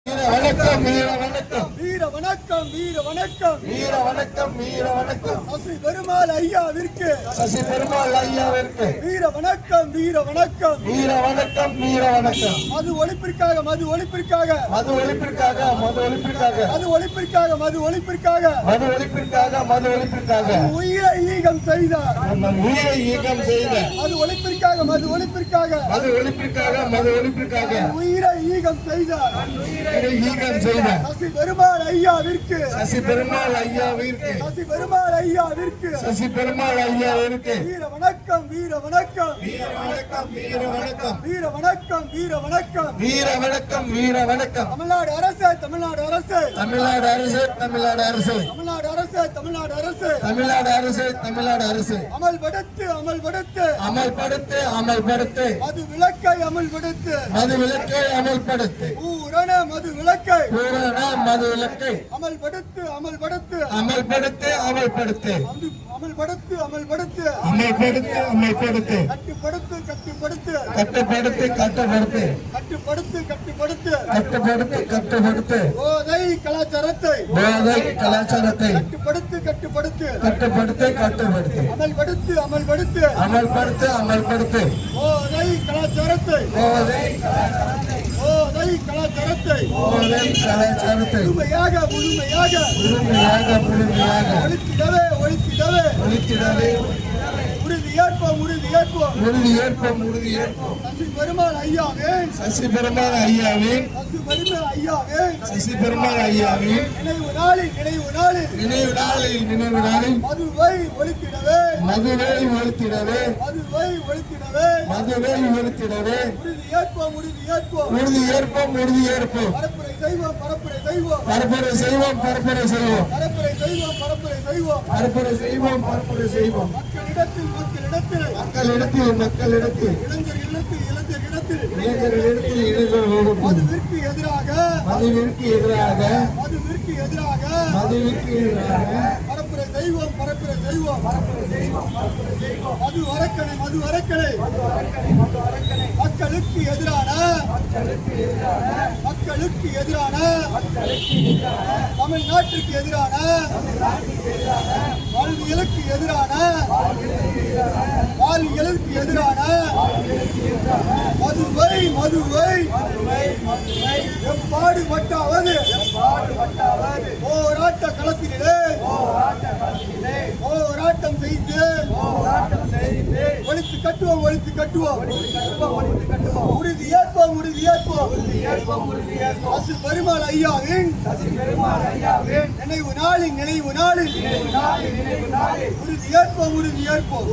வணக்கம் வீர வணக்கம் வீர வணக்கம் வீர வணக்கம் வீர வணக்கம் வீர வணக்கம் சசி பெருமாள் ஐயாவிற்கு சசி பெருமாள் ஐயாவிற்கு வீர வணக்கம் வீர வணக்கம் வீர வணக்கம் வீர வணக்கம் மது ஒழிப்பிற்காக மது ஒழிப்பிற்காக மது ஒழிப்பிற்காக மது ஒழிப்பிற்காக மது ஒழிப்பிற்காக மது ஒழிப்பிற்காக மது ஒழிப்பிற்காக மது ஒழிப்பிற்காக உயிரை ஈகம் செய்தார் நம்ம உயிரை ஈகம் செய்த மது ஒழிப்பிற்காக மது ஒழிப்பிற்காக மது ஒழிப்பிற்காக மது ஒழிப்பிற்காக உயிரை ஈகம் செய்தார் உயிரை ஈகம் செய்த சசி பெருமாள் ஐயாவிற்கு சசி பெருமாள் ஐயாவிற்கு சசி பெருமாள் ஐயாவிற்கு சசி பெருமாள் ஐயாவிற்கு வீர வணக்கம் வீர வணக்கம் வீர வணக்கம் வீர வணக்கம் வீர வணக்கம் வீர வணக்கம் வீர வணக்கம் வீர வணக்கம் தமிழ்நாடு அரசு தமிழ்நாடு அரசு தமிழ்நாடு அரசு தமிழ்நாடு அரசு தமிழ்நாடு அரசு தமிழ்நாடு அரசு தமிழ்நாடு அரசு தமிழ்நாடு அரசு அமல்படுத்து அமல்படுத்து அமல்படுத்து அமல்படுத்து மது விலக்கை அமல்படுத்து மது விலக்கை அமல்படுத்து பூரண மது விலக்கை பூரண மது விலக்கை அமல்படுத்து அமல்படுத்து அமல்படுத்து அமல்படுத்து அமல்படுத்து அமல்படுத்து அமல்படுத்து அமல்படுத்து கட்டுப்படுத்து கட்டுப்படுத்து கட்டுப்படுத்து கட்டுப்படுத்து கட்டுப்படுத்து கட்டுப்படுத்து கட்டுப்படுத்து கட்டுப்படுத்து போதை கலாச்சாரத்தை போதை கலாச்சாரத்தை கட்டுப்படுத்து கட்டுப்படுத்து கட்டுப்படுத்து கட்டுப்படுத்து அமல்படுத்து அமல்படுத்து அமல்படுத்து அமல்படுத்து போதை கலாச்சாரத்தை போதை போதை கலாச்சாரத்தை போதை கலாச்சாரத்தை முழுமையாக முழுமையாக முழுமையாக முழுமையாக ஒழித்திடவே ஒழித்திடவே ஒழித்திடவே உறுதி ஏற்போம் உறுதி ஏற்போம் உறுதி ஏற்போம் உறுதி ஏற்போம் சசி பெருமாள் ஐயாவின் சசி பெருமாள் ஐயாவின் சசி பெருமாள் ஐயாவின் சசி பெருமாள் ஐயாவின் நினைவு நாளில் நினைவு நாளில் நினைவு நாளில் நினைவு நாளில் மதுவை ஒழித்திடவே மதுவை ஒழித்திடவே மதுவை ஒழித்திடவே மதுவை ஒழித்திடவே உறுதி ஏற்போம் உறுதி ஏற்போம் உறுதி ஏற்போம் உறுதி ஏற்போம் பரப்புரை செய்வோம் பரப்புரை செய்வோம் பரப்புரை செய்வோம் பரப்புரை செய்வோம் பரப்புரை செய்வோம் பரப்புரை செய்வோம் பரப்புரை செய்வோம் பரப்புரை செய்வோம் மக்களிடத்தில் மக்களிடத்தில் மக்களிடத்தில் மக்களிடத்தில் இளைஞர்களிடத்தில் இளைஞர்களிடத்தில் இளைஞர்களிடத்தில் இளைஞர்களிடத்தில் மதுவிற்கு எதிராக மதுவிற்கு எதிராக மதுவிற்கு எதிராக மதுவிற்கு எதிராக பரப்புரை செய்வோம் பரப்புரை செய்வோம் பரப்புரை செய்வோம் பரப்புரை செய்வோம் மது அரக்கணை மது அரக்கணை மக்களுக்கு எதிரான மக்களுக்கு எதிரான தமிழ்நாட்டுக்கு எதிரான வாழ்வியலுக்கு எதிரான வாழ்வியலுக்கு எதிரான மதுவை மதுவை எப்பாடுபட்டாவது போராட்ட களத்திலே போராட்டம் செய்து ஒழித்து கட்டுவோம் ஒழித்து கட்டுவோம் உறுதி ஏற்போம் உறுதி ஏற்போம் சசி பெருமாள் ஐயாவின் நினைவு நாளில் நினைவு நாளில் உறுதி ஏற்போம் உறுதி ஏற்போம்